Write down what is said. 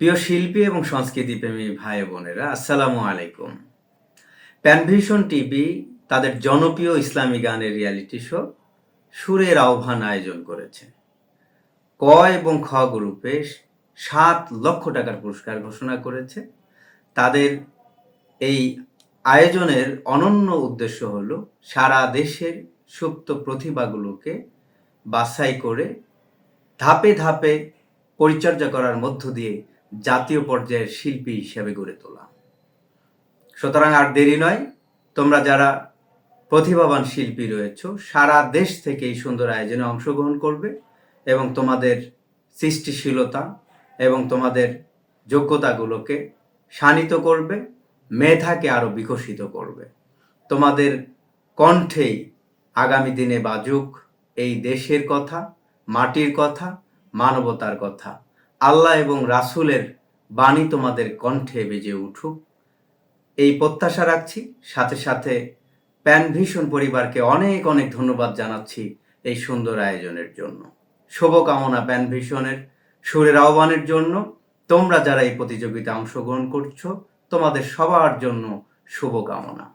প্রিয় শিল্পী এবং সংস্কৃতিপ্রেমী ভাই বোনেরা, আসসালামু আলাইকুম। প্যানভিশন টিভি তাদের জনপ্রিয় ইসলামী গানের রিয়ালিটি শো সুরের আহ্বান আয়োজন করেছে। ক এবং খ গ্রুপে 7 লক্ষ টাকার পুরস্কার ঘোষণা করেছে। তাদের এই আয়োজনের অনন্য উদ্দেশ্য হলো সারা দেশের সুপ্ত প্রতিভাগুলোকে বাছাই করে ধাপে ধাপে পরিচর্যা করার মধ্য দিয়ে জাতীয় পর্যায়ের শিল্পী হিসেবে গড়ে তোলা। সুতরাং আর দেরি নয়, তোমরা যারা প্রতিভাবান শিল্পী রয়েছ সারা দেশ থেকে এই সুন্দর আয়োজনে অংশগ্রহণ করবে এবং তোমাদের সৃষ্টিশীলতা এবং তোমাদের যোগ্যতাগুলোকে শানিত করবে, মেধাকে আরও বিকশিত করবে। তোমাদের কণ্ঠেই আগামী দিনে বাজুক এই দেশের কথা, মাটির কথা, মানবতার কথা। আল্লাহ এবং রাসূলের বাণী তোমাদের কণ্ঠে বেজে উঠুক, এই প্রত্যাশা রাখছি। সাথে সাথে প্যানভিশন পরিবারকে অনেক অনেক ধন্যবাদ জানাচ্ছি এই সুন্দর আয়োজনের জন্য। শুভকামনা প্যানভিশনের সুরের আহ্বানের জন্য। তোমরা যারা এই প্রতিযোগিতায় অংশগ্রহণ করছো, তোমাদের সবার জন্য শুভকামনা।